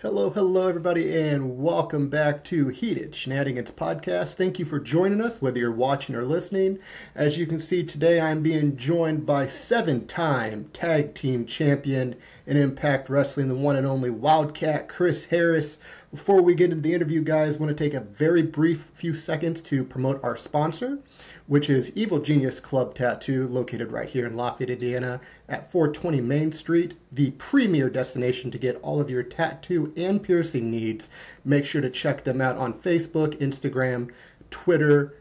Hello, hello, everybody, and welcome back to Heated Shenanigans Podcast. Thank you for joining us, whether you're watching or listening. As you can see today, I'm being joined by seven-time tag team champion in Impact Wrestling, the one and only Wildcat, Chris Harris. Before we get into the interview, guys, I want to take a very brief few seconds to promote our sponsor, which is Evil Genius Club Tattoo, located right here in Lafayette, Indiana, at 420 Main Street, the premier destination to get all of your tattoo and piercing needs. Make sure to check them out on Facebook, Instagram, Twitter.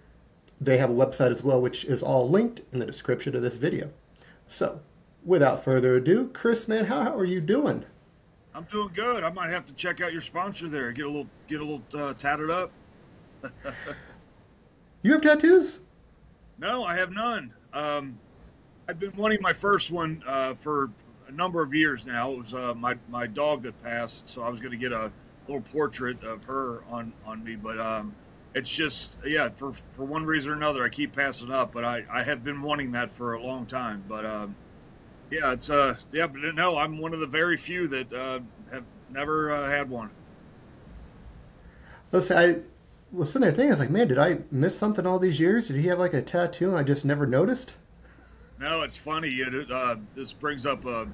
They have a website as well, which is all linked in the description of this video. So, without further ado, Chris, man, how are you doing? I'm doing good. I might have to check out your sponsor there. Get a little tatted up. You have tattoos? No, I have none. I've been wanting my first one for a number of years now. It was my dog that passed, so I was going to get a little portrait of her on me. But it's just, yeah, for one reason or another, I keep passing up. But I have been wanting that for a long time. But yeah, it's yeah, but no, I'm one of the very few that have never had one. Listen, I was sitting there thinking, I was like, man, did I miss something all these years? Did he have like a tattoo and I just never noticed? No, it's funny. This brings up a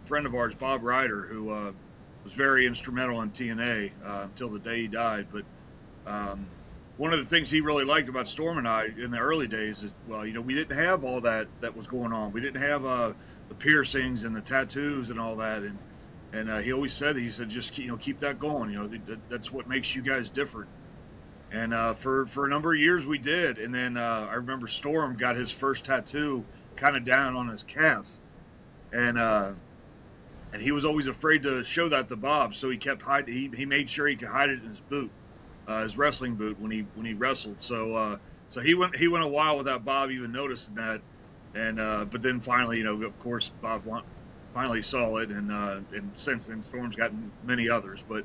friend of ours, Bob Ryder, who was very instrumental in TNA until the day he died. But one of the things he really liked about Storm and I in the early days is, well, we didn't have all that was going on. We didn't have the piercings and the tattoos and all that. And he always said, just keep that going. That's what makes you guys different. And for a number of years we did. And then I remember Storm got his first tattoo kind of down on his calf. And he was always afraid to show that to Bob, so he kept hiding. He made sure he could hide it in his boot, his wrestling boot when he wrestled. So he went a while without Bob even noticing that. And but then finally, of course, Bob finally saw it, and since then Storm's gotten many others. But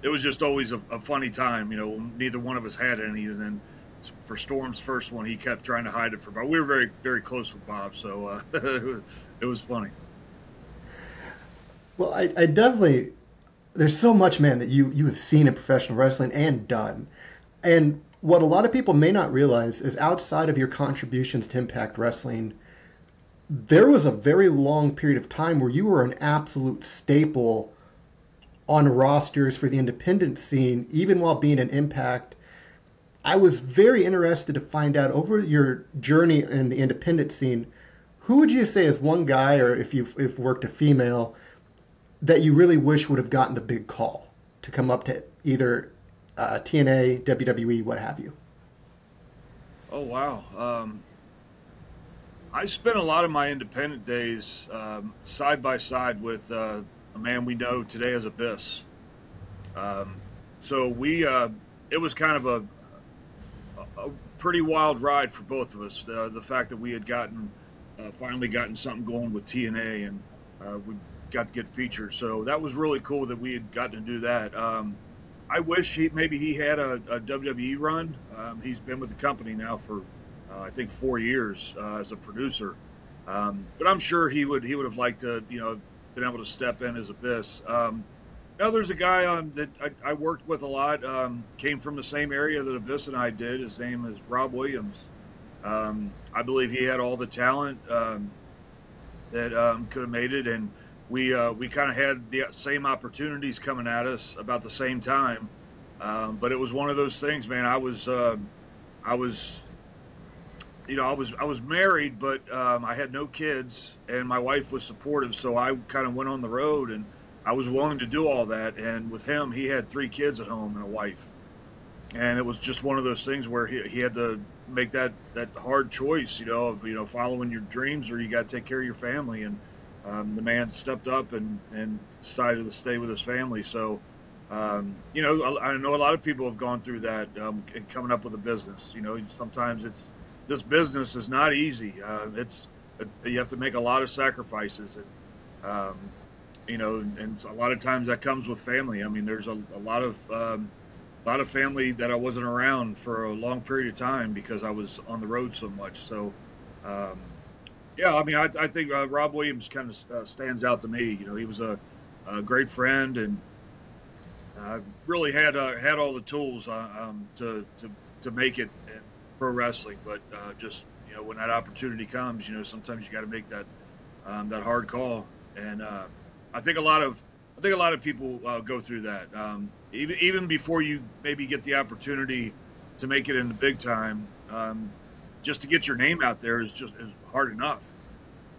it was just always a funny time. Neither one of us had any, and then for Storm's first one, he kept trying to hide it from Bob. We were very, very close with Bob, so it was funny. Well, I definitely, there's so much, man, that you have seen in professional wrestling and done. And what a lot of people may not realize is outside of your contributions to Impact Wrestling, there was a very long period of time where you were an absolute staple on rosters for the independent scene, even while being an Impact. I was very interested to find out over your journey in the independent scene, who would you say is one guy, or if you've worked a female, that you really wish would have gotten the big call to come up to either TNA, WWE, what have you? Oh, wow. I spent a lot of my independent days side by side with a man we know today as Abyss. So it was kind of a pretty wild ride for both of us. The fact that we had finally gotten something going with TNA, and we got to get featured. So that was really cool that we had gotten to do that. I wish maybe he had a WWE run. He's been with the company now for I think 4 years as a producer. But I'm sure he would have liked to been able to step in as Abyss. Now there's a guy that I worked with a lot. Came from the same area that Abyss and I did. His name is Rob Williams. I believe he had all the talent that could have made it, and we kind of had the same opportunities coming at us about the same time. But it was one of those things, man. I was married, but I had no kids, and my wife was supportive, so I kind of went on the road, and I was willing to do all that. And with him, he had 3 kids at home and a wife, and it was just one of those things where he had to make that hard choice, of following your dreams, or you got to take care of your family. And the man stepped up and decided to stay with his family. So I know a lot of people have gone through that coming up with a business. Sometimes this business is not easy. You have to make a lot of sacrifices, and and a lot of times that comes with family. I mean, there's a lot of family that I wasn't around for a long period of time because I was on the road so much. So yeah, I mean, I think Rob Williams kind of stands out to me. He was a a great friend, and really had all the tools to make it in pro wrestling. But just when that opportunity comes, sometimes you got to make that hard call. And I think a lot of people go through that. Even before you maybe get the opportunity to make it in the big time, just to get your name out there is hard enough.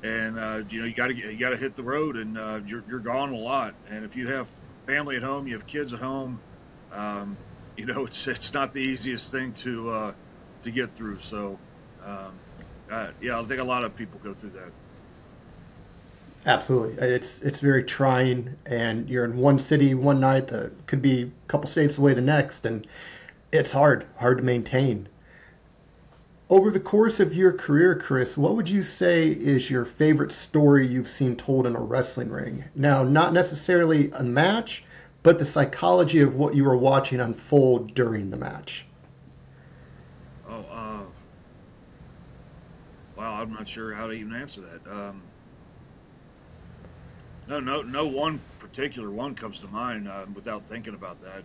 And you got to hit the road, and you're gone a lot. And if you have family at home, you have kids at home, it's not the easiest thing to get through. So yeah, I think a lot of people go through that. Absolutely. It's very trying, and you're in one city one night that could be a couple states away the next, and it's hard to maintain. Over the course of your career, Chris, what would you say is your favorite story you've seen told in a wrestling ring? Now, not necessarily a match, but the psychology of what you were watching unfold during the match. Oh, wow, I'm not sure how to even answer that. No one particular one comes to mind without thinking about that.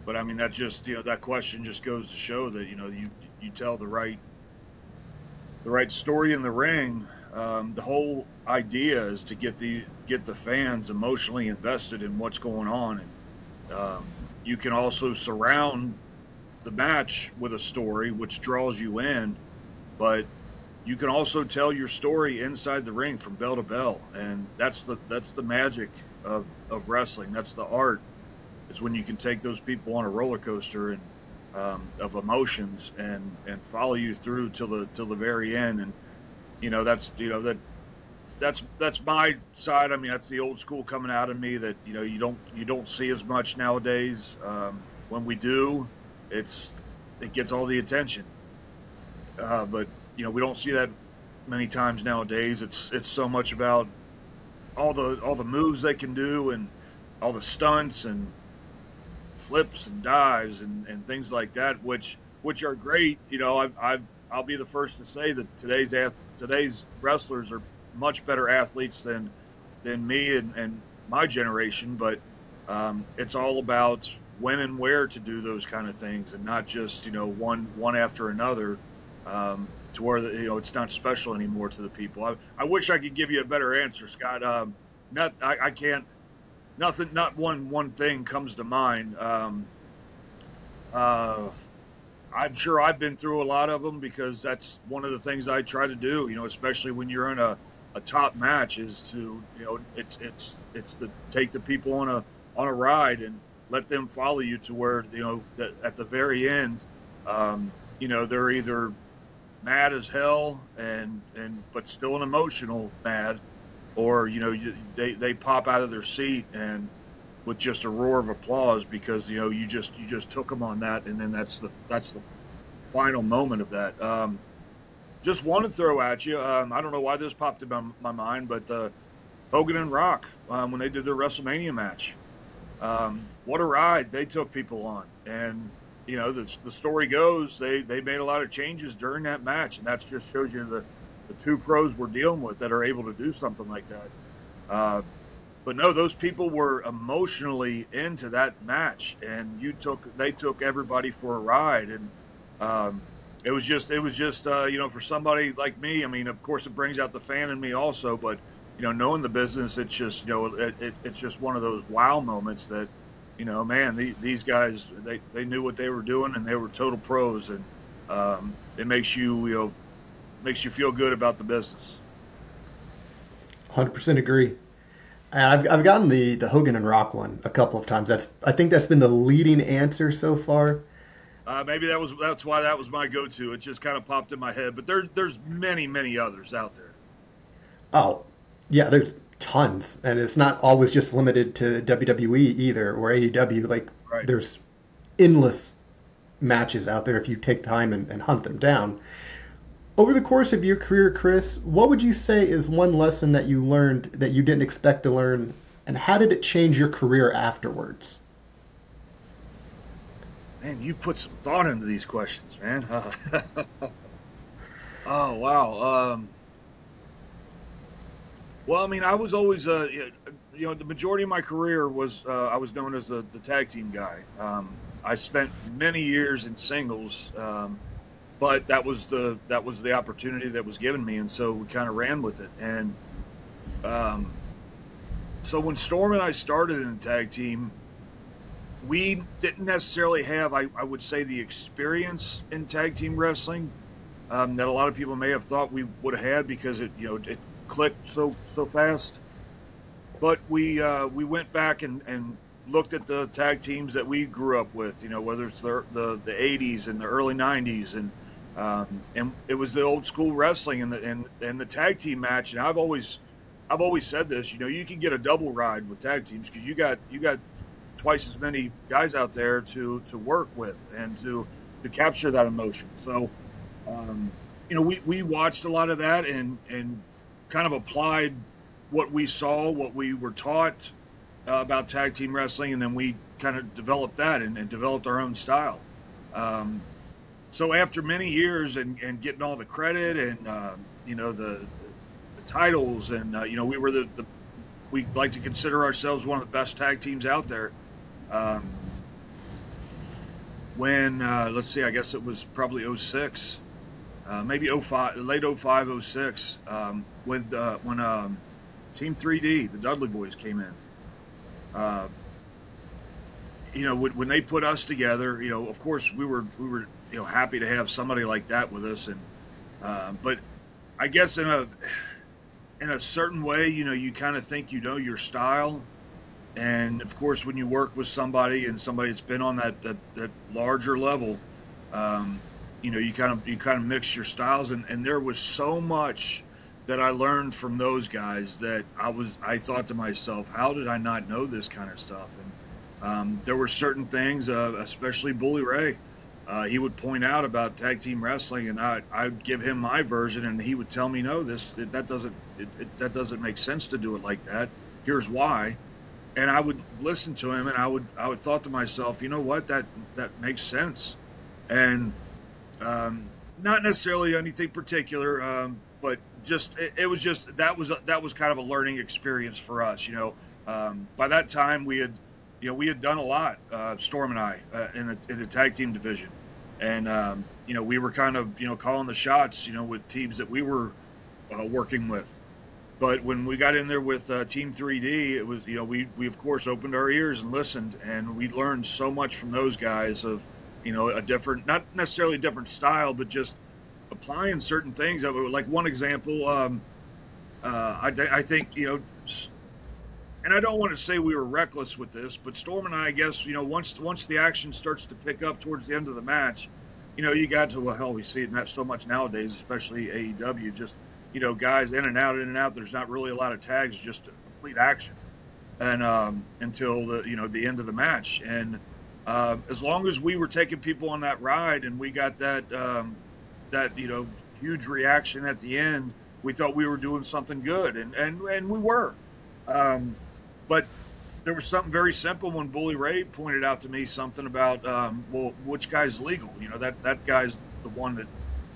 But I mean, that just that question just goes to show that you tell the right story in the ring. The whole idea is to get the fans emotionally invested in what's going on, and you can also surround the match with a story which draws you in, but you can also tell your story inside the ring from bell to bell, and that's the magic of wrestling. That's the art. It's when you can take those people on a roller coaster and of emotions and follow you through till the very end. And that's my side. I mean, that's the old school coming out of me that you don't see as much nowadays. When we do, it gets all the attention. But we don't see that many times nowadays. It's so much about all the moves they can do and all the stunts and flips and dives and things like that, which are great. I'll be the first to say that today's wrestlers are much better athletes than me and my generation. But it's all about when and where to do those kind of things, and not just one after another. To where it's not special anymore to the people. I wish I could give you a better answer, Scott. I can't. Nothing. Not one thing comes to mind. I'm sure I've been through a lot of them, because that's one of the things I try to do. Especially when you're in a top match, is to it's to take the people on a ride and let them follow you to where that at the very end, they're either mad as hell and but still an emotional mad, or they pop out of their seat and with just a roar of applause, because you just took them on that, and then that's the final moment of that. Just want to throw at you, I don't know why this popped in my mind, but Hogan and Rock, when they did their WrestleMania match, what a ride they took people on. And the story goes, they made a lot of changes during that match, and that just shows you the two pros we're dealing with that are able to do something like that. But no, those people were emotionally into that match, and they took everybody for a ride. And it was just for somebody like me, I mean, of course it brings out the fan in me also, but knowing the business, it's just it's just one of those wow moments that man, these guys, they knew what they were doing, and they were total pros, and it makes you feel good about the business. 100% agree. And I've gotten the Hogan and Rock one a couple of times. I think that's been the leading answer so far. Maybe that's why that was my go-to. It just kind of popped in my head, but there's many others out there. Oh, yeah, there's tons, and it's not always just limited to WWE either, or AEW. Like, right. There's endless matches out there if you take time and hunt them down. Over the course of your career, Chris, what would you say is one lesson that you learned that you didn't expect to learn, and how did it change your career afterwards? Man, you put some thought into these questions, man. Oh, wow. Well, I mean, I was always, the majority of my career was I was known as the tag team guy. I spent many years in singles, but that was the opportunity that was given me, and so we kind of ran with it. And so when Storm and I started in the tag team, we didn't necessarily have, I would say, the experience in tag team wrestling that a lot of people may have thought we would have had, because it clicked so fast. But we went back and looked at the tag teams that we grew up with, whether it's the 80s and the early 90s, and it was the old school wrestling and the tag team match. And I've always said this, you can get a double ride with tag teams, because you got twice as many guys out there to work with and to capture that emotion. So, we watched a lot of that and kind of applied what we saw, what we were taught about tag team wrestling, and then we kind of developed that and developed our own style. So after many years and getting all the credit and the titles, and we were we like to consider ourselves one of the best tag teams out there. When let's see, I guess it was probably 06, maybe 05, late 05, 06, when Team 3D, the Dudley Boys, came in. When they put us together, of course we were happy to have somebody like that with us, and but I guess in a certain way, you kind of think your style. And of course, when you work with somebody that's been on that larger level, you kind of mix your styles. And there was so much that I learned from those guys that I thought to myself, how did I not know this kind of stuff? And there were certain things, especially Bully Ray, he would point out about tag team wrestling, and I'd give him my version, and he would tell me, no, that doesn't make sense to do it like that. Here's why. And I would listen to him, and I would thought to myself, you know what, that makes sense. And not necessarily anything particular, but just it was just that was kind of a learning experience for us. By that time we had done a lot, Storm and I, in the tag team division, and we were kind of calling the shots, with teams that we were working with. But when we got in there with Team 3D, it was, we of course opened our ears and listened, and we learned so much from those guys of, a different, not necessarily a different style, but just applying certain things. Like one example, I think, and I don't want to say we were reckless with this, but Storm and I guess, once the action starts to pick up towards the end of the match, you got to, well, hell, we see it so much nowadays, especially AEW, just, guys in and out. There's not really a lot of tags, just complete action, and until the end of the match. And as long as we were taking people on that ride, and we got that huge reaction at the end, we thought we were doing something good, and we were. But there was something very simple when Bully Ray pointed out to me something about, well, which guy's legal? That guy's the one that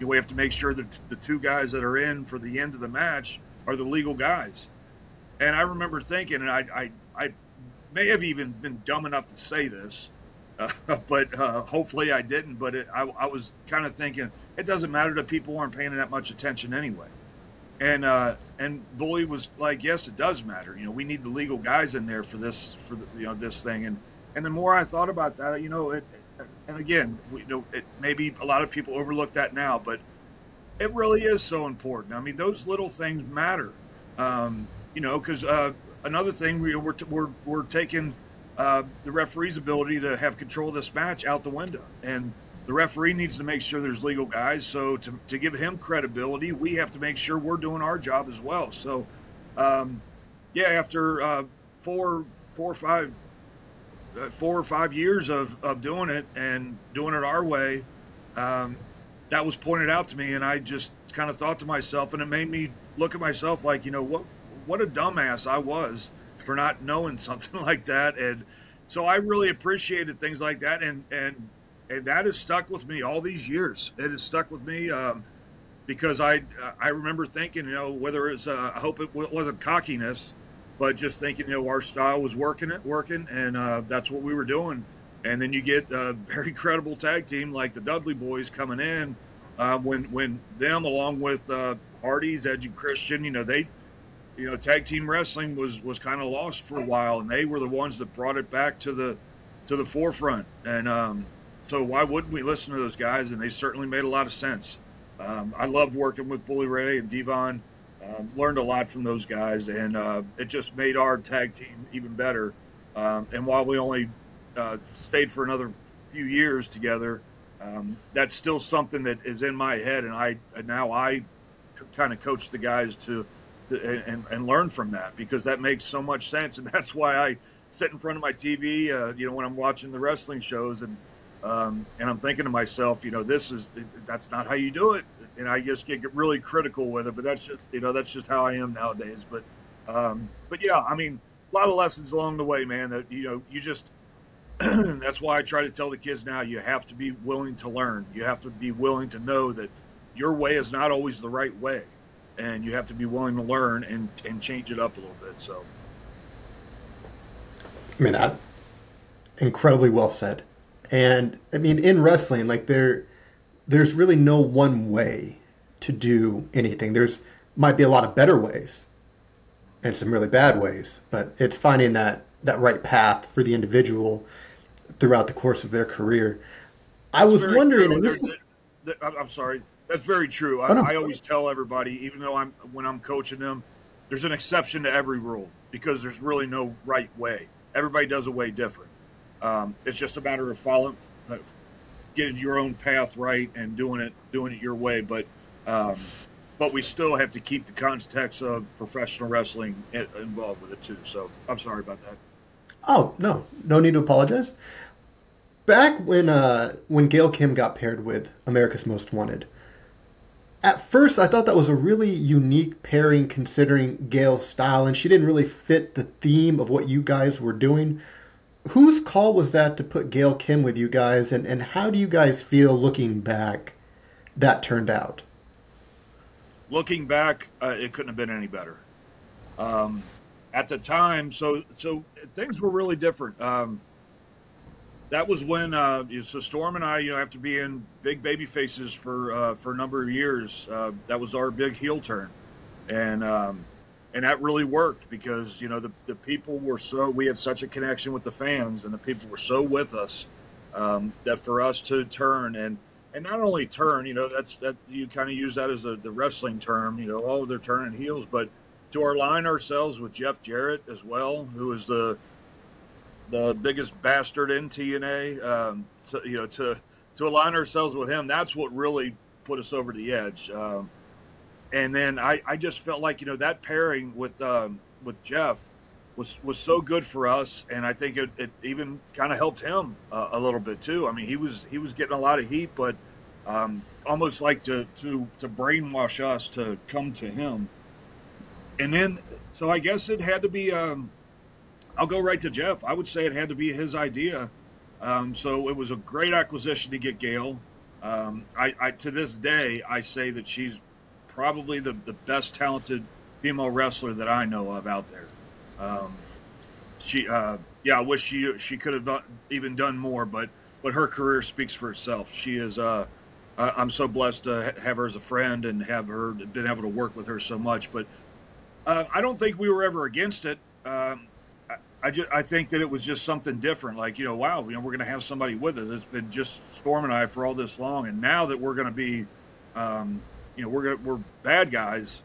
we have to make sure that the two guys that are in for the end of the match are the legal guys. And I remember thinking, and I may have even been dumb enough to say this, but hopefully I didn't. But I was kind of thinking, it doesn't matter that people aren't paying that much attention anyway. And Bully was like, yes, it does matter. We need the legal guys in there for this thing. And the more I thought about that, and again, it maybe a lot of people overlook that now, but it really is so important. I mean, those little things matter. Because another thing, we're taking the referee's ability to have control of this match out the window, and the referee needs to make sure there's legal guys. So to give him credibility, we have to make sure we're doing our job as well. So, after 4 or 5 years of doing it and doing it our way, that was pointed out to me, and I just kind of thought to myself, and it made me look at myself like, what a dumbass I was for not knowing something like that. And so I really appreciated things like that, and that has stuck with me all these years. It has stuck with me because I remember thinking, whether it's I hope it wasn't cockiness, but just thinking, our style was working, and that's what we were doing. And then you get a very credible tag team like the Dudley Boys coming in, when them along with Hardy's, Edge and Christian, they, tag team wrestling was kind of lost for a while, and they were the ones that brought it back to the forefront. And so why wouldn't we listen to those guys? And they certainly made a lot of sense. I loved working with Bully Ray and Devon. Learned a lot from those guys, and it just made our tag team even better. And while we only stayed for another few years together, that's still something that is in my head, and I kind of coach the guys and learn from that, because that makes so much sense. And that's why I sit in front of my TV, when I'm watching the wrestling shows, and I'm thinking to myself, that's not how you do it. And I just get really critical with it, but that's just how I am nowadays. But yeah, I mean, a lot of lessons along the way, man, that, you just, that's why I try to tell the kids now, you have to be willing to learn. You have to be willing to know that your way is not always the right way. And you have to be willing to learn and change it up a little bit. So, I mean, that incredibly well said. And I mean, in wrestling, like there's really no one way to do anything. There's might be a lot of better ways and some really bad ways, but it's finding that right path for the individual throughout the course of their career. I was wondering, and this was, I'm sorry. That's very true. I always tell everybody, even though when I'm coaching them, there's an exception to every rule, because there's really no right way. Everybody does a way different. It's just a matter of getting your own path right and doing it your way. But we still have to keep the context of professional wrestling involved with it too. So I'm sorry about that. Oh, no need to apologize. Back when Gail Kim got paired with America's Most Wanted, at first I thought that was a really unique pairing considering Gail's style, and she didn't really fit the theme of what you guys were doing. Whose call was that to put Gail Kim with you guys, and how do you guys feel looking back that turned out? Looking back, it couldn't have been any better. At the time, so things were really different. That was when so Storm and I, after being big baby faces for a number of years, that was our big heel turn, and that really worked, because the people were we had such a connection with the fans, and the people were so with us, that for us to turn and not only turn, that you kind of use that as the wrestling term, they're turning heels, but to align ourselves with Jeff Jarrett as well, who is the biggest bastard in TNA, to align ourselves with him, that's what really put us over the edge. And then I just felt like, that pairing with Jeff was so good for us, and I think it even kind of helped him a little bit too. I mean, he was getting a lot of heat, but almost like to brainwash us to come to him. And then, so I guess it had to be. I'll go right to Jeff. I would say it had to be his idea. So it was a great acquisition to get Gail. I to this day, I say that she's probably the best talented female wrestler that I know of out there. I wish she could have even done more, but her career speaks for itself. She is, I'm so blessed to have her as a friend and have her been able to work with her so much. But I don't think we were ever against it. I think that it was just something different. Like, wow, we're going to have somebody with us. It's been just Storm and I for all this long, and now that we're going to be, we're bad guys.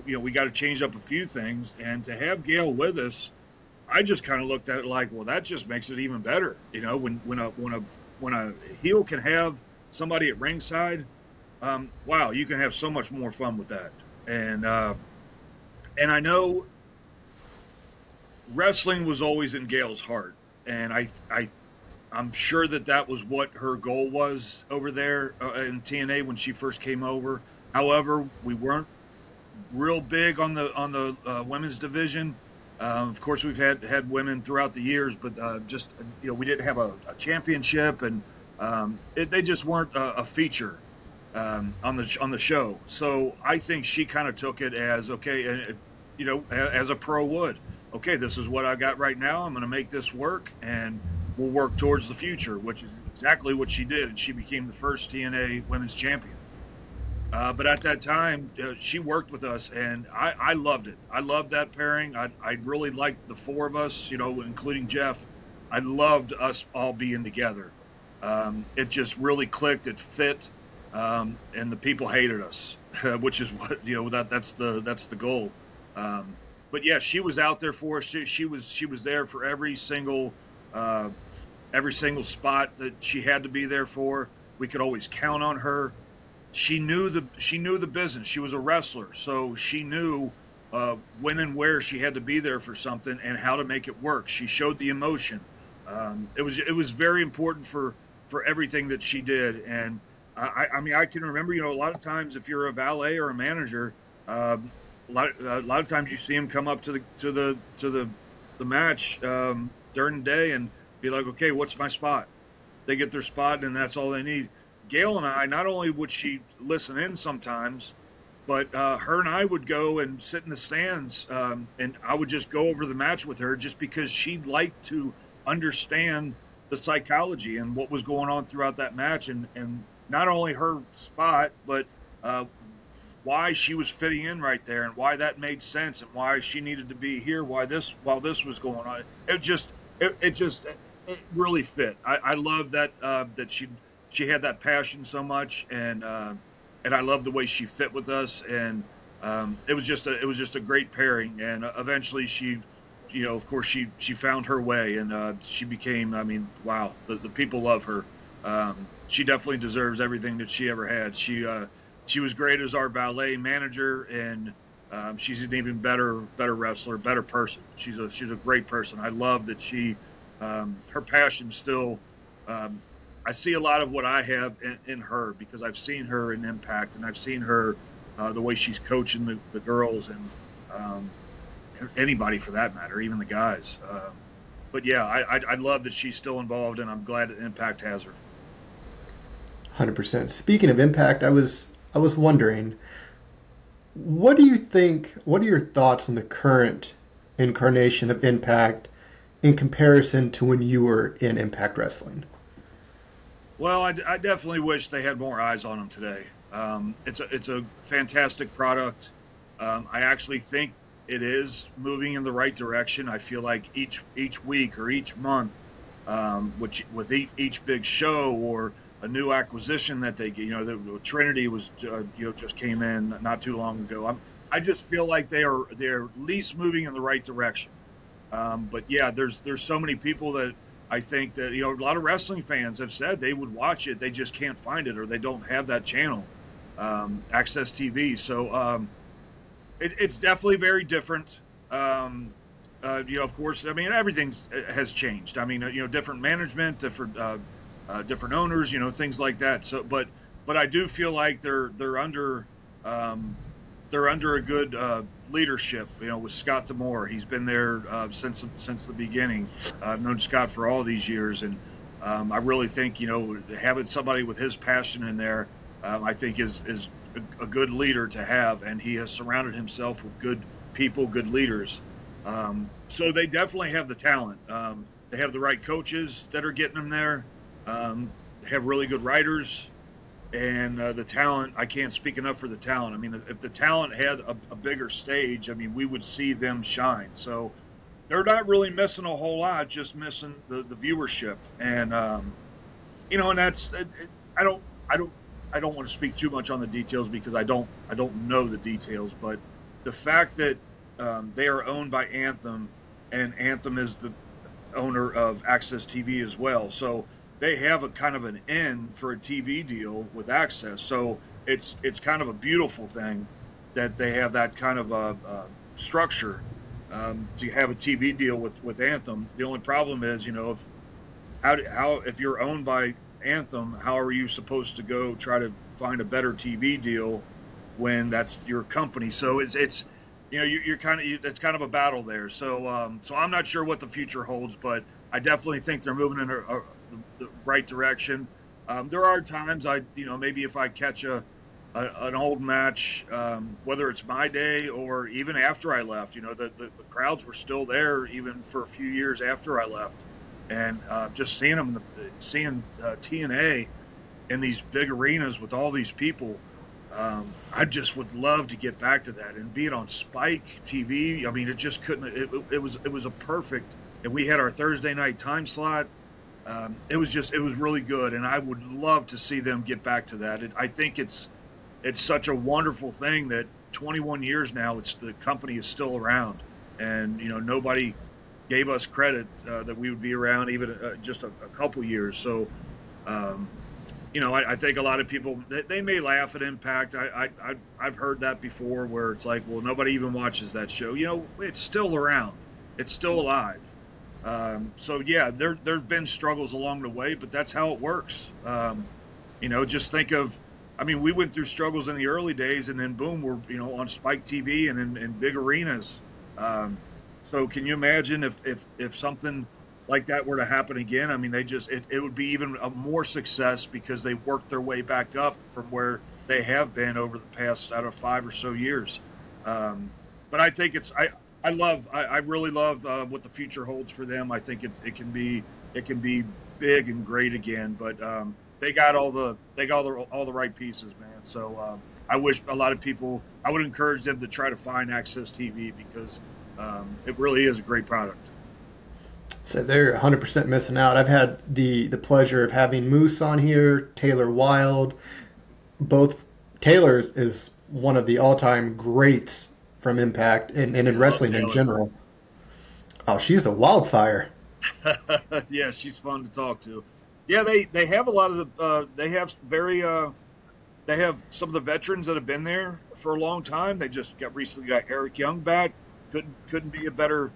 We got to change up a few things, and to have Gail with us, I just kind of looked at it like, well, that just makes it even better. When a heel can have somebody at ringside, wow, you can have so much more fun with that. And I know wrestling was always in Gail's heart, and I'm sure that was what her goal was over there in TNA when she first came over. However, we weren't real big on the women's division. Of course, we've had women throughout the years, but we didn't have a championship, and they just weren't a feature on the show. So I think she kind of took it as, okay, and as a pro would. Okay, this is what I got right now. I'm going to make this work, and we'll work towards the future, which is exactly what she did. And she became the first TNA women's champion. But at that time, she worked with us, and I loved it. I loved that pairing. I really liked the four of us, including Jeff. I loved us all being together. It just really clicked. It fit, and the people hated us, which is what that's the goal. But yeah, she was out there for us. She was there for every single spot that she had to be there for. We could always count on her. She knew the business. She was a wrestler, so she knew when and where she had to be there for something and how to make it work. She showed the emotion. It was very important for everything that she did. And I mean, I can remember, a lot of times if you're a valet or a manager, a lot of times you see them come up to the match during the day and be like, okay, what's my spot? They get their spot, and that's all they need. Gail and I, not only would she listen in sometimes, but her and I would go and sit in the stands, and I would just go over the match with her just because she liked to understand the psychology and what was going on throughout that match, and not only her spot, but why she was fitting in right there and why that made sense and why she needed to be here while this was going on. It really fit. I love that that she had that passion so much, and I love the way she fit with us, and it was just a great pairing. And eventually she, of course she found her way, and she became, I mean, wow, the people love her. She definitely deserves everything that she ever had. She was great as our valet manager, and she's an even better wrestler, better person. She's a great person. I love that she, her passion still. I see a lot of what I have in her because I've seen her in Impact, and I've seen her the way she's coaching the girls and anybody for that matter, even the guys. But yeah, I love that she's still involved, and I'm glad that Impact has her. 100%. Speaking of Impact, I was wondering, what do you think? What are your thoughts on the current incarnation of Impact in comparison to when you were in Impact Wrestling? Well, I definitely wish they had more eyes on them today. It's a fantastic product. I actually think it is moving in the right direction. I feel like each week or each month, with each big show or a new acquisition that they get, the Trinity was just came in not too long ago. I just feel like they're at least moving in the right direction. But yeah, there's so many people that I think that, a lot of wrestling fans have said they would watch it. They just can't find it, or they don't have that channel, Access TV. So it's definitely very different. Of course, I mean, everything has changed. I mean, different management, different owners, things like that. So, but I do feel like they're under a good leadership, with Scott DeMore. He's been there since the beginning. I've known Scott for all these years, and I really think, having somebody with his passion in there, I think is a good leader to have, and he has surrounded himself with good people, good leaders. So they definitely have the talent. They have the right coaches that are getting them there. They have really good writers. And the talent, I can't speak enough for the talent. I mean, if the talent had a bigger stage, I mean, we would see them shine. So they're not really missing a whole lot, just missing the viewership. And and that's I don't want to speak too much on the details because I don't know the details. But the fact that they are owned by Anthem, and Anthem is the owner of Access TV as well, so they have a kind of an end for a TV deal with Access. So it's kind of a beautiful thing that they have that kind of a structure to have a TV deal with Anthem. The only problem is, if you're owned by Anthem, how are you supposed to go try to find a better TV deal when that's your company? So it's you're it's kind of a battle there. So so I'm not sure what the future holds, but I definitely think they're moving in the right direction. There are times maybe if I catch a an old match, whether it's my day or even after I left. The crowds were still there even for a few years after I left, and just seeing them, seeing TNA in these big arenas with all these people. I just would love to get back to that and be it on Spike TV. I mean, it just couldn't. It was a perfect. And we had our Thursday night time slot. It was really good, and I would love to see them get back to that. I think it's such a wonderful thing that 21 years now, the company is still around, and nobody gave us credit that we would be around even just a couple years. So. Um, I think a lot of people they may laugh at Impact. I've heard that before, where it's like, well, nobody even watches that show. It's still around, it's still alive. So yeah, there've been struggles along the way, but that's how it works. Just think of, I mean, we went through struggles in the early days, and then boom, we're on Spike TV and in big arenas. Um, so can you imagine if something like that were to happen again? I mean, it would be even a more success because they worked their way back up from where they have been over the past, I don't know, 5 or so years. Um, but I think I really love what the future holds for them. I think it can be big and great again. But they got all the right pieces, man. So I wish a lot of people. I would encourage them to try to find Access TV because it really is a great product. So they're 100% missing out. I've had the pleasure of having Moose on here, Taylor Wilde. Both Taylor is one of the all-time greats from Impact and in Yeah, I love wrestling in Taylor. general. Oh, she's a wildfire. Yeah, she's fun to talk to. Yeah, they have a lot of the they have some of the veterans that have been there for a long time. They just recently got Eric Young back. Couldn't be a better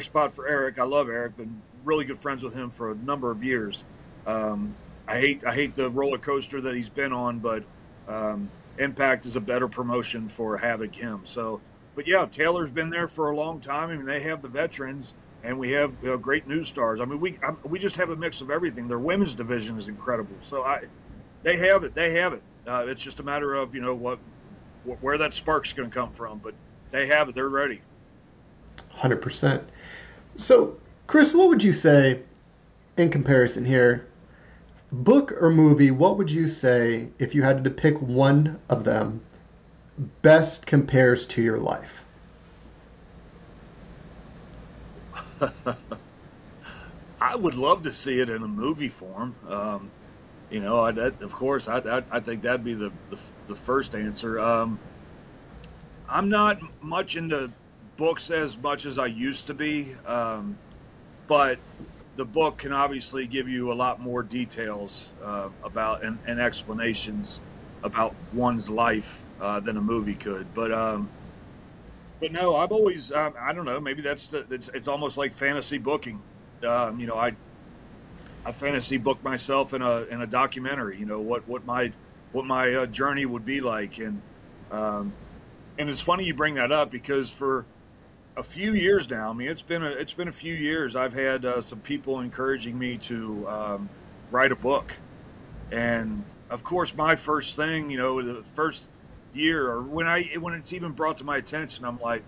spot for Eric. I love Eric. Been really good friends with him for a number of years. Um, I hate the roller coaster that he's been on, but Impact is a better promotion for having him. So, but yeah, Taylor's been there for a long time. I mean, they have the veterans, and we have great new stars. I mean, we just have a mix of everything. Their women's division is incredible. So they have it. They have it. It's just a matter of where that spark's going to come from. But they have it. They're ready. 100%. So, Chris, what would you say in comparison here? Book or movie, what would you say if you had to pick one of them best compares to your life? I would love to see it in a movie form. Of course, I think that'd be the first answer. I'm not much into books as much as I used to be, but the book can obviously give you a lot more details about and explanations about one's life than a movie could. But no, I've always I don't know. Maybe it's almost like fantasy booking. I fantasy book myself in a documentary. What my journey would be like, and it's funny you bring that up because for a few years now, I mean, it's been a few years. I've had some people encouraging me to write a book, and of course, my first thing, the first year or when it's even brought to my attention, I'm like,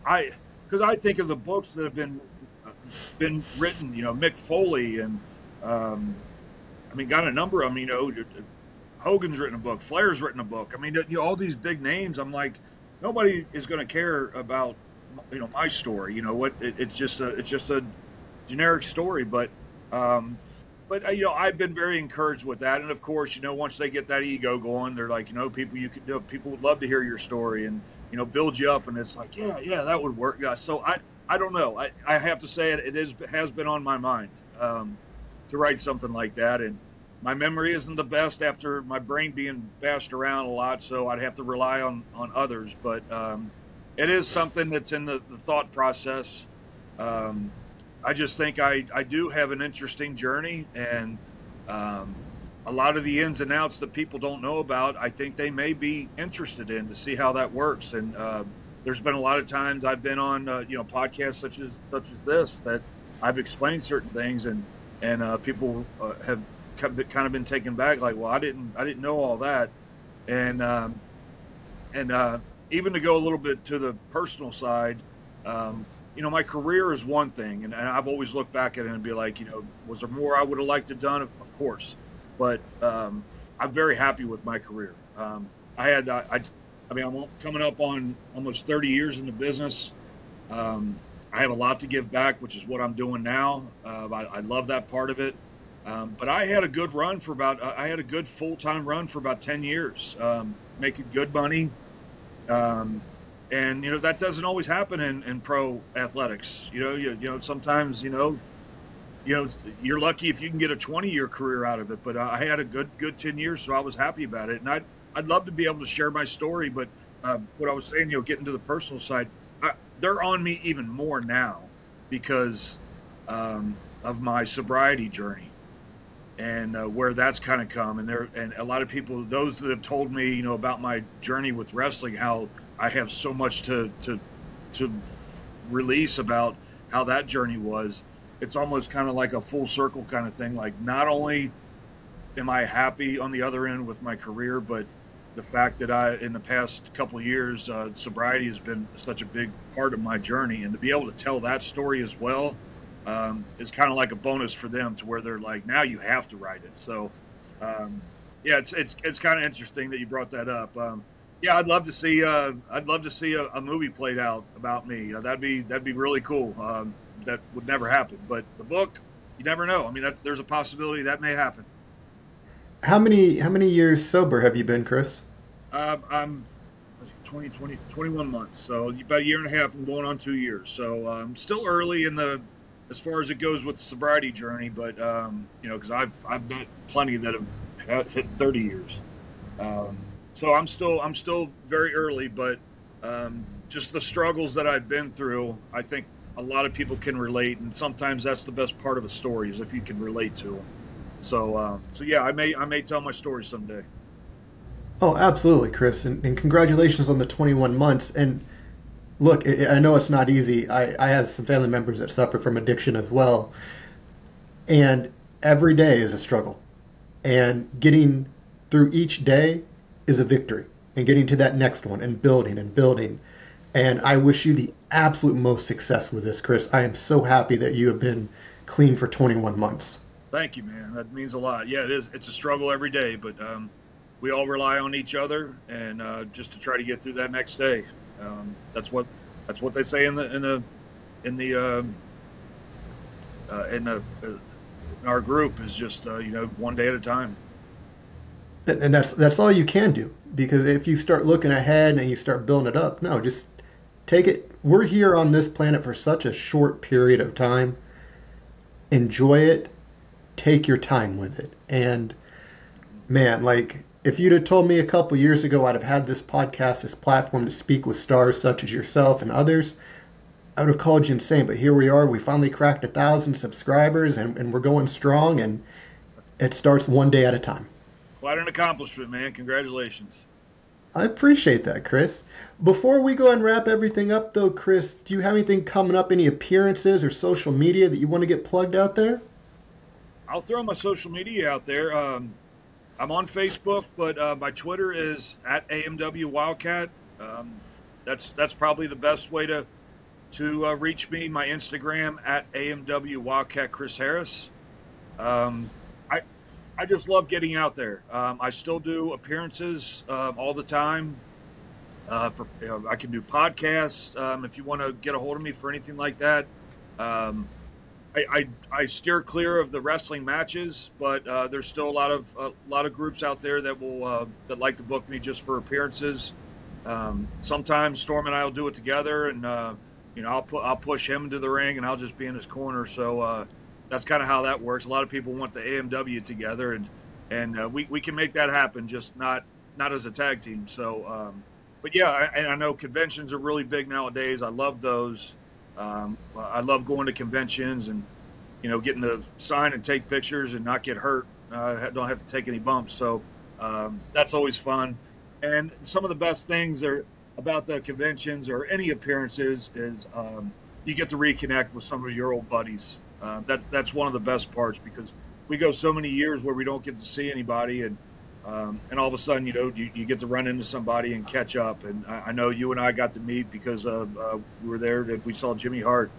I because I think of the books that have been written, Mick Foley and um, I mean, got a number of them, Hogan's written a book, Flair's written a book. I mean, all these big names. I'm like, nobody is going to care about my story. What it's just a generic story, um, but I've been very encouraged with that, and of course, once they get that ego going, they're like, people would love to hear your story and build you up, and it's like, yeah, yeah, that would work. Yeah, so I don't know. I have to say it has been on my mind to write something like that, and my memory isn't the best after my brain being bashed around a lot, so I'd have to rely on others. But it is something that's in the thought process. Um, I just think I do have an interesting journey, and um, a lot of the ins and outs that people don't know about, I think they may be interested in to see how that works. And there's been a lot of times I've been on podcasts such as this that I've explained certain things, and people have kind of been taken back, like, well, I didn't know all that. And even to go a little bit to the personal side, my career is one thing, and I've always looked back at it and be like, was there more I would have liked to have done? Of course, but I'm very happy with my career. I'm coming up on almost 30 years in the business. I have a lot to give back, which is what I'm doing now. I love that part of it. But I had a good run I had a good full-time run for about 10 years, making good money. And that doesn't always happen in pro athletics. Sometimes, you're lucky if you can get a 20-year career out of it, but I had a good 10 years. So I was happy about it. And I'd love to be able to share my story, but what I was saying, getting to the personal side, they're on me even more now because of my sobriety journey and where that's kind of come. And a lot of people, those that have told me, about my journey with wrestling, how I have so much to release about how that journey was. It's almost kind of like a full circle kind of thing. Like, not only am I happy on the other end with my career, but the fact that in the past couple of years, sobriety has been such a big part of my journey, and to be able to tell that story as well is kind of like a bonus for them, to where they're like, now you have to write it. So, yeah, it's kind of interesting that you brought that up. Yeah, I'd love to see a movie played out about me. That'd be really cool. That would never happen, but the book, you never know. I mean, there's a possibility that may happen. How many years sober have you been, Chris? I'm 21 months, so about a year and a half. I'm going on 2 years, so still early as far as it goes with the sobriety journey. But because I've met plenty that have hit 30 years, so I'm still very early. But just the struggles that I've been through, I think a lot of people can relate, and sometimes that's the best part of a story, is if you can relate to them. So yeah, I may tell my story someday. Oh, absolutely, Chris, and congratulations on the 21 months. And look, I know it's not easy. I have some family members that suffer from addiction as well, and every day is a struggle. And getting through each day is a victory, and getting to that next one and building and building. And I wish you the absolute most success with this, Chris. I am so happy that you have been clean for 21 months. Thank you, man. That means a lot. Yeah, it is. It's a struggle every day, but we all rely on each other, and just to try to get through that next day. That's what they say in our group, is just one day at a time. And that's all you can do, because if you start looking ahead and you start building it up, no, just take it. We're here on this planet for such a short period of time. Enjoy it. Take your time with it. And man, like, if you'd have told me a couple years ago I'd have had this podcast, this platform to speak with stars such as yourself and others, I would have called you insane. But here we are. We finally cracked 1,000 subscribers, and we're going strong, and it starts one day at a time. Quite an accomplishment, man. Congratulations. I appreciate that, Chris. Before we go and wrap everything up, though, Chris, do you have anything coming up, any appearances or social media that you want to get plugged out there? I'll throw my social media out there. I'm on Facebook, but my Twitter is at AMW Wildcat. That's probably the best way to reach me. My Instagram at AMW Wildcat Chris Harris. I just love getting out there. I still do appearances all the time. I can do podcasts if you want to get a hold of me for anything like that. I steer clear of the wrestling matches, but there's still a lot of groups out there that like to book me just for appearances. Sometimes Storm and I will do it together, and I'll push him into the ring, and I'll just be in his corner. So that's kind of how that works. A lot of people want the AMW together, and we can make that happen, just not as a tag team. So, but yeah, I know conventions are really big nowadays. I love those. I love going to conventions and getting to sign and take pictures and not get hurt. Don't have to take any bumps. So that's always fun. And some of the best things about the conventions or any appearances is you get to reconnect with some of your old buddies. That's one of the best parts, because we go so many years where we don't get to see anybody, and And all of a sudden, you get to run into somebody and catch up. And I know you and I got to meet because we were there that we saw Jimmy Hart.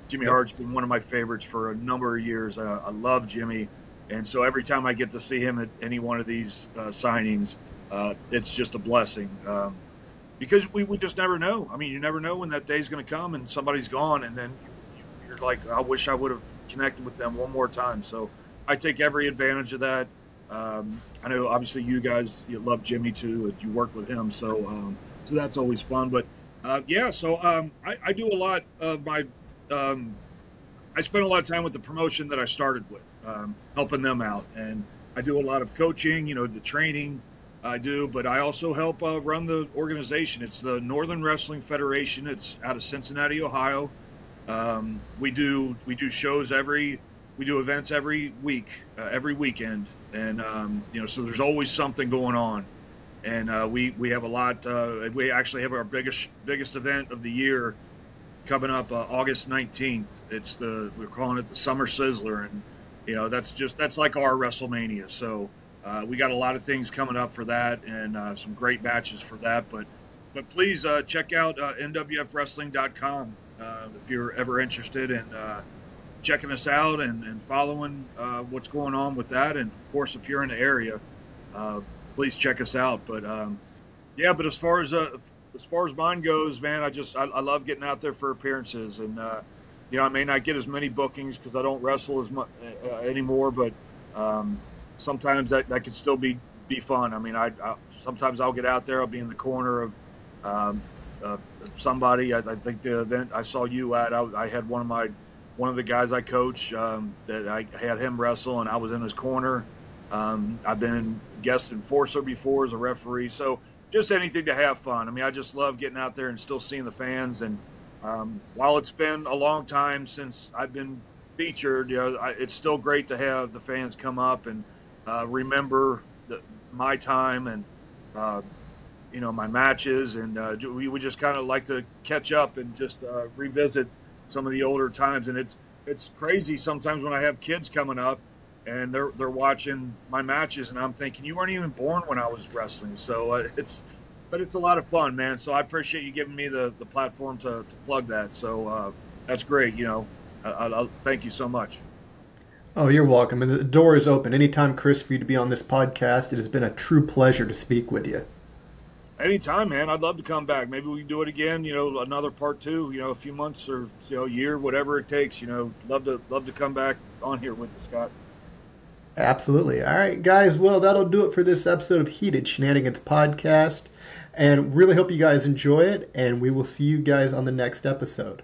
Jimmy Yep. Hart's been one of my favorites for a number of years. I love Jimmy, and so every time I get to see him at any one of these signings, it's just a blessing. Because we just never know. I mean, you never know when that day's going to come and somebody's gone, and then you're like, I wish I would have connected with them one more time. So I take every advantage of that. I know obviously you love Jimmy too, and you work with him, so that's always fun. But yeah, so I do a lot of my um, I spend a lot of time with the promotion that I started with, helping them out, and I do a lot of coaching, the training I do, but I also help run the organization. It's the Northern Wrestling Federation. It's out of Cincinnati, Ohio. We do shows we do events every week, every weekend, and so there's always something going on. And we have a lot. We actually have our biggest event of the year coming up August 19th. We're calling it the Summer Sizzler, and that's like our WrestleMania. So we got a lot of things coming up for that, and some great matches for that. But please check out nwfwrestling.com if you're ever interested in checking us out and following what's going on with that. And of course, if you're in the area, please check us out. But yeah, but as far as mine goes, man, I love getting out there for appearances, and I may not get as many bookings because I don't wrestle as much anymore, but sometimes that could still be fun. I mean, I sometimes I'll get out there, I'll be in the corner of um, somebody. I think the event I saw you at, I had one of the guys I coach that I had him wrestle, and I was in his corner. I've been guest enforcer before as a referee, so just anything to have fun. I mean, I just love getting out there and still seeing the fans. And while it's been a long time since I've been featured, it's still great to have the fans come up and remember my time and my matches. And we would just kind of like to catch up and just revisit some of the older times. And it's crazy sometimes when I have kids coming up and they're watching my matches, and I'm thinking, you weren't even born when I was wrestling. So it's a lot of fun, man. So I appreciate you giving me the platform to plug that. So that's great. I thank you so much. Oh, you're welcome. And the door is open anytime, Chris, for you to be on this podcast. It has been a true pleasure to speak with you. Anytime, man. I'd love to come back. Maybe we can do it again. Another part two. A few months or a year, whatever it takes. Love to come back on here with you, Scott. Absolutely. All right, guys. Well, that'll do it for this episode of Heated Shenanigans Podcast. And really hope you guys enjoy it. And we will see you guys on the next episode.